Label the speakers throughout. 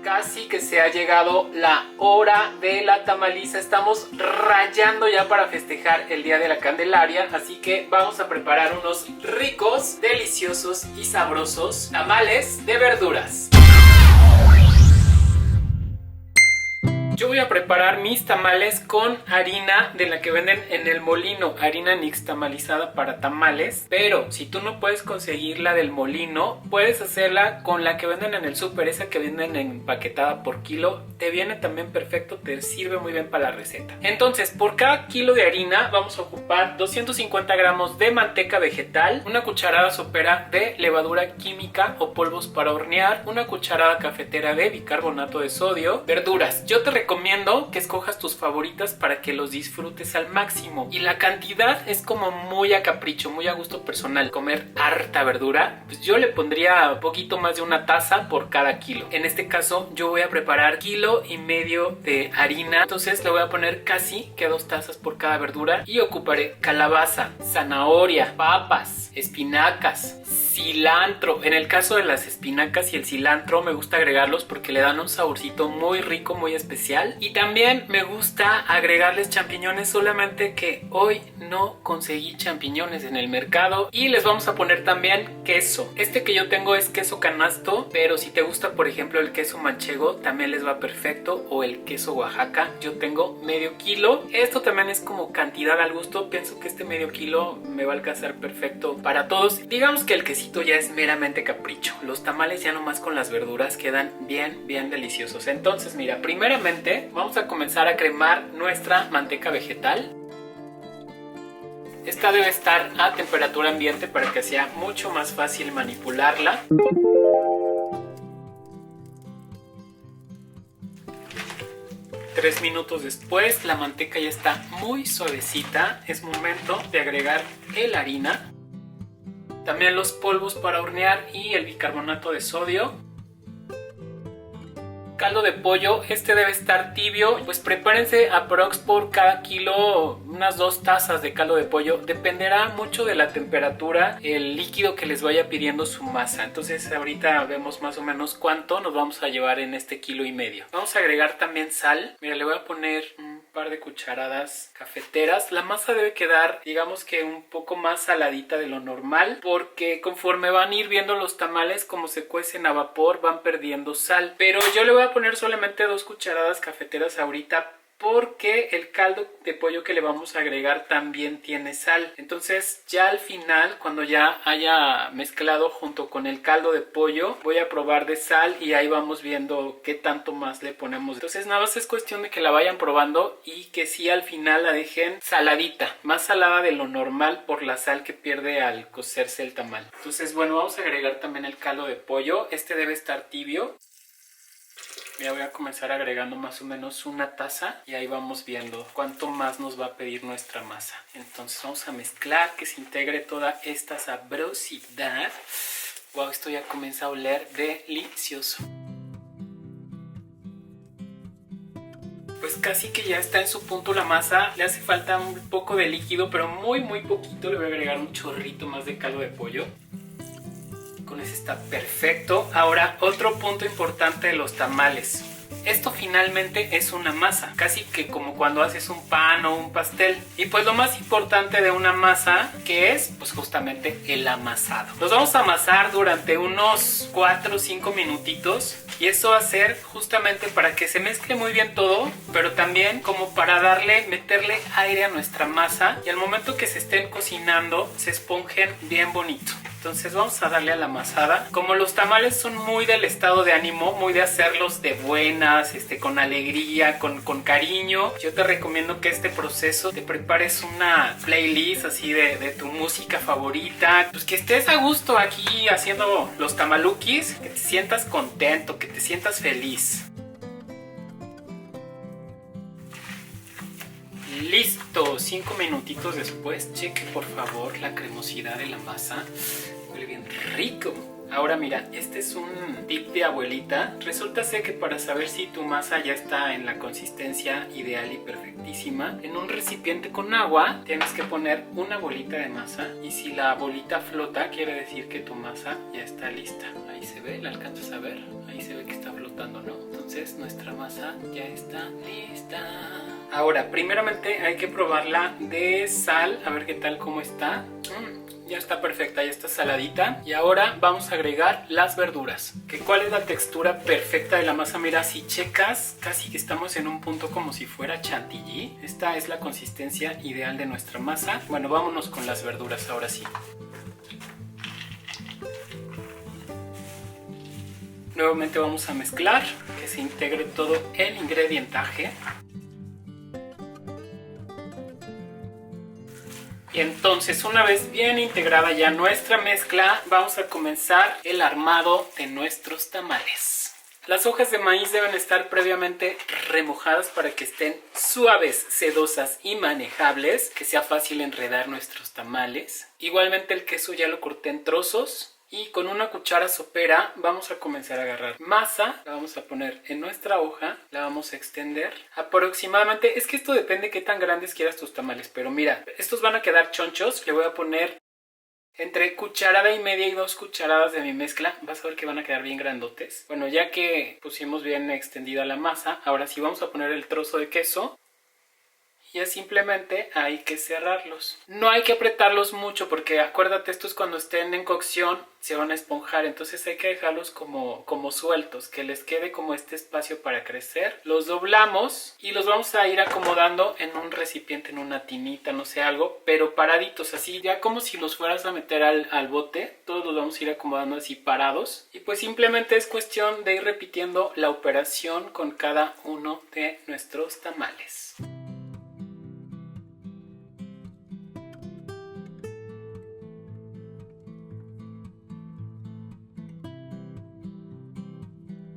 Speaker 1: Casi que se ha llegado la hora de la tamaliza. Estamos rayando ya para festejar el Día de la Candelaria, así que vamos a preparar unos ricos, deliciosos y sabrosos tamales de verduras. Yo voy a preparar mis tamales con harina de la que venden en el molino, harina nixtamalizada para tamales. Pero si tú no puedes conseguir la del molino, puedes hacerla con la que venden en el súper, esa que venden empaquetada por kilo. Te viene también perfecto, te sirve muy bien para la receta. Entonces, por cada kilo de harina vamos a ocupar 250 gramos de manteca vegetal, una cucharada sopera de levadura química o polvos para hornear, una cucharada cafetera de bicarbonato de sodio, verduras. Yo te recomiendo que escojas tus favoritas para que los disfrutes al máximo, y la cantidad es como muy a capricho, muy a gusto personal. Comer harta verdura, pues yo le pondría un poquito más de una taza por cada kilo. En este caso yo voy a preparar 1,5 kilos de harina, entonces le voy a poner casi que 2 tazas por cada verdura, y ocuparé calabaza, zanahoria, papas, espinacas, cilantro. En el caso de las espinacas y el cilantro me gusta agregarlos porque le dan un saborcito muy rico, muy especial. Y también me gusta agregarles champiñones, solamente que hoy no conseguí champiñones en el mercado. Y les vamos a poner también queso. Este que yo tengo es queso canasto, pero si te gusta por ejemplo el queso manchego también les va perfecto, o el queso Oaxaca. Yo tengo medio kilo. Esto también es como cantidad al gusto. Pienso que este medio kilo me va a alcanzar perfecto para todos. Digamos que el quesito ya es meramente capricho. Los tamales ya nomás con las verduras quedan bien deliciosos. Entonces mira, primeramente vamos a comenzar a cremar nuestra manteca vegetal. Esta debe estar a temperatura ambiente para que sea mucho más fácil manipularla. Tres minutos después la manteca ya está muy suavecita. Es momento de agregar la harina, también los polvos para hornear y el bicarbonato de sodio. Caldo de pollo, este debe estar tibio, pues prepárense aprox por cada kilo unas 2 tazas de caldo de pollo. Dependerá mucho de la temperatura, el líquido que les vaya pidiendo su masa. Entonces ahorita vemos más o menos cuánto nos vamos a llevar en este 1,5 kilos. Vamos a agregar también sal. Mira, le voy a poner un par de cucharadas cafeteras. La masa debe quedar, digamos que un poco más saladita de lo normal, porque conforme van hirviendo los tamales, como se cuecen a vapor, van perdiendo sal. Pero yo le voy a poner solamente 2 cucharadas cafeteras ahorita, porque el caldo de pollo que le vamos a agregar también tiene sal. Entonces ya al final, cuando ya haya mezclado junto con el caldo de pollo, voy a probar de sal y ahí vamos viendo qué tanto más le ponemos. Entonces nada más es cuestión de que la vayan probando y que sí al final la dejen saladita, más salada de lo normal por la sal que pierde al cocerse el tamal. Entonces bueno, vamos a agregar también el caldo de pollo. Este debe estar tibio. Ya voy a comenzar agregando más o menos 1 taza y ahí vamos viendo cuánto más nos va a pedir nuestra masa. Entonces vamos a mezclar, que se integre toda esta sabrosidad. Wow, esto ya comienza a oler delicioso. Pues casi que ya está en su punto la masa. Le hace falta un poco de líquido, pero muy poquito. Le voy a agregar un chorrito más de caldo de pollo. Con eso está perfecto. Ahora, otro punto importante de los tamales. Esto finalmente es una masa, casi que como cuando haces un pan o un pastel. Y pues lo más importante de una masa, que es pues justamente el amasado. Los vamos a amasar durante unos 4 o 5 minutitos. Y eso va a ser justamente para que se mezcle muy bien todo, pero también como para meterle aire a nuestra masa. Y al momento que se estén cocinando, se esponjen bien bonito. Entonces vamos a darle a la amasada. Como los tamales son muy del estado de ánimo, muy de hacerlos de buenas, con alegría, con cariño, yo te recomiendo que este proceso te prepares una playlist así de tu música favorita. Pues que estés a gusto aquí haciendo los tamalukis, que te sientas contento, que te sientas feliz. Listo, 5 minutitos después, cheque por favor la cremosidad de la masa. Huele bien rico. Ahora mira, este es un tip de abuelita. Resulta ser que para saber si tu masa ya está en la consistencia ideal y perfectísima, en un recipiente con agua tienes que poner una bolita de masa, y si la bolita flota quiere decir que tu masa ya está lista. Ahí se ve, ¿la alcanzas a ver? Ahí se ve que está flotando, ¿no? Entonces nuestra masa ya está lista. Ahora, primeramente hay que probarla de sal, a ver qué tal, cómo está. Ya está perfecta, ya está saladita. Y ahora vamos a agregar las verduras. ¿Cuál es la textura perfecta de la masa? Mira, si checas, casi que estamos en un punto como si fuera chantilly. Esta es la consistencia ideal de nuestra masa. Bueno, vámonos con las verduras ahora sí. Nuevamente vamos a mezclar, que se integre todo el ingredientaje. Y entonces, una vez bien integrada ya nuestra mezcla, vamos a comenzar el armado de nuestros tamales. Las hojas de maíz deben estar previamente remojadas para que estén suaves, sedosas y manejables, que sea fácil enredar nuestros tamales. Igualmente el queso ya lo corté en trozos. Y con una cuchara sopera vamos a comenzar a agarrar masa, la vamos a poner en nuestra hoja, la vamos a extender aproximadamente, es que esto depende de qué tan grandes quieras tus tamales, pero mira, estos van a quedar chonchos, le voy a poner entre cucharada y media y 2 cucharadas de mi mezcla, vas a ver que van a quedar bien grandotes. Bueno, ya que pusimos bien extendida la masa, ahora sí vamos a poner el trozo de queso. Y ya simplemente hay que cerrarlos. No hay que apretarlos mucho porque acuérdate, estos cuando estén en cocción se van a esponjar. Entonces hay que dejarlos como sueltos, que les quede como este espacio para crecer. Los doblamos y los vamos a ir acomodando en un recipiente, en una tinita, no sé, algo. Pero paraditos, así ya como si los fueras a meter al bote. Todos los vamos a ir acomodando así parados. Y pues simplemente es cuestión de ir repitiendo la operación con cada uno de nuestros tamales.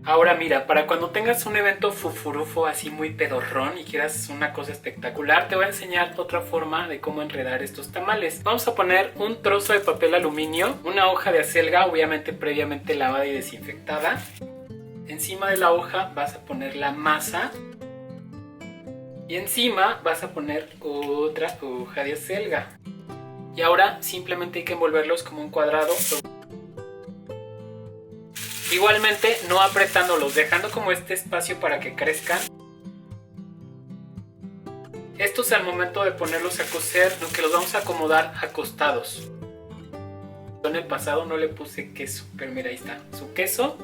Speaker 1: Ahora mira, para cuando tengas un evento fufurufo así muy pedorrón y quieras una cosa espectacular, te voy a enseñar otra forma de cómo enredar estos tamales. Vamos a poner un trozo de papel aluminio, una hoja de acelga, obviamente previamente lavada y desinfectada. Encima de la hoja vas a poner la masa y encima vas a poner otra hoja de acelga. Y ahora simplemente hay que envolverlos como un cuadrado. Igualmente no apretándolos, dejando como este espacio para que crezcan. Estos al momento de ponerlos a cocer, lo que los vamos a acomodar acostados. En el pasado no le puse queso, pero mira, ahí está su queso.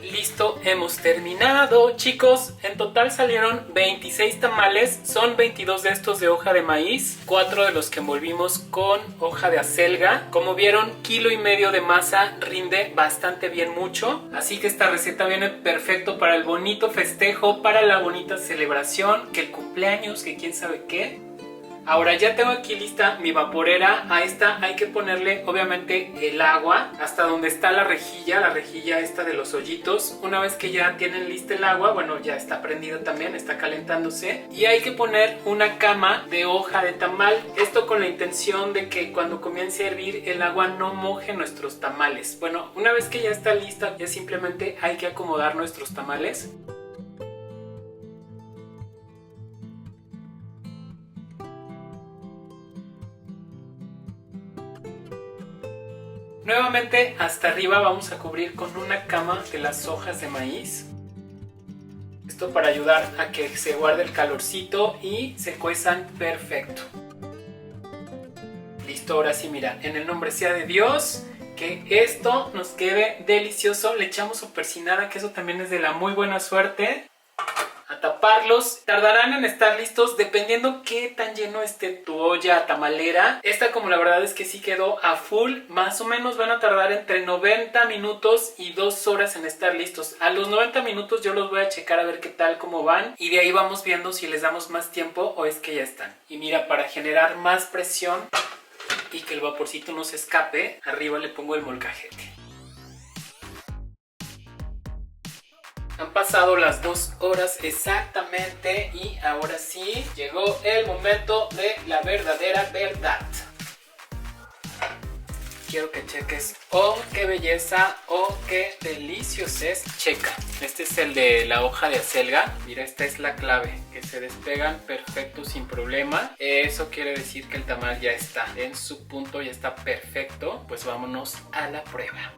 Speaker 1: Listo, hemos terminado, chicos. En total salieron 26 tamales. Son 22 de estos de hoja de maíz, 4 de los que envolvimos con hoja de acelga. Como vieron, 1,5 kilos de masa rinde bastante bien, mucho. Así que esta receta viene perfecto para el bonito festejo, para la bonita celebración, que el cumpleaños, que quién sabe qué. Ahora ya tengo aquí lista mi vaporera. A esta hay que ponerle obviamente el agua hasta donde está la rejilla esta de los hoyitos. Una vez que ya tienen lista el agua, bueno, ya está prendida también, está calentándose. Y hay que poner una cama de hoja de tamal. Esto con la intención de que cuando comience a hervir el agua no moje nuestros tamales. Bueno, una vez que ya está lista, ya simplemente hay que acomodar nuestros tamales. Nuevamente hasta arriba vamos a cubrir con una cama de las hojas de maíz. Esto para ayudar a que se guarde el calorcito y se cuezan perfecto. Listo, ahora sí, mira, en el nombre sea de Dios, que esto nos quede delicioso. Le echamos su persinada, que eso también es de la muy buena suerte. A taparlos. Tardarán en estar listos dependiendo qué tan lleno esté tu olla tamalera. Esta, como la verdad es que sí quedó a full, más o menos van a tardar entre 90 minutos y 2 horas en estar listos. A los 90 minutos yo los voy a checar a ver qué tal, cómo van, y de ahí vamos viendo si les damos más tiempo o es que ya están. Y mira, para generar más presión y que el vaporcito no se escape, arriba le pongo el molcajete. Han pasado las 2 horas exactamente y ahora sí llegó el momento de la verdadera verdad. Quiero que cheques. ¡Oh, qué belleza! ¡Oh, qué deliciosez! Checa. Este es el de la hoja de acelga. Mira, esta es la clave. Que se despegan perfecto sin problema. Eso quiere decir que el tamal ya está en su punto, ya está perfecto. Pues vámonos a la prueba.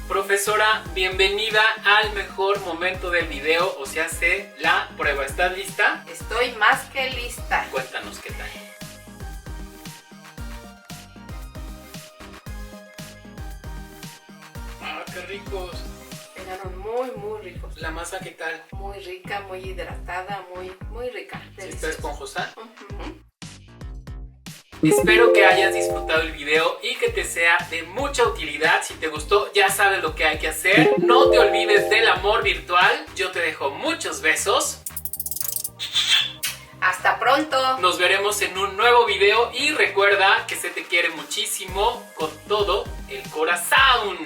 Speaker 1: Profesora, bienvenida al mejor momento del video, o sea, hace la prueba. ¿Estás lista?
Speaker 2: Estoy más que lista.
Speaker 1: Cuéntanos qué tal. ¡Ah, qué ricos!
Speaker 2: Quedaron muy ricos.
Speaker 1: ¿La masa qué tal?
Speaker 2: Muy rica, muy hidratada, muy rica.
Speaker 1: ¿Sí está
Speaker 2: Deliciosa.
Speaker 1: esponjosa?
Speaker 2: Ujú.
Speaker 1: Espero que hayas disfrutado el video y que te sea de mucha utilidad. Si te gustó, ya sabes lo que hay que hacer. No te olvides del amor virtual. Yo te dejo muchos besos.
Speaker 2: Hasta pronto.
Speaker 1: Nos veremos en un nuevo video y recuerda que se te quiere muchísimo con todo el corazón.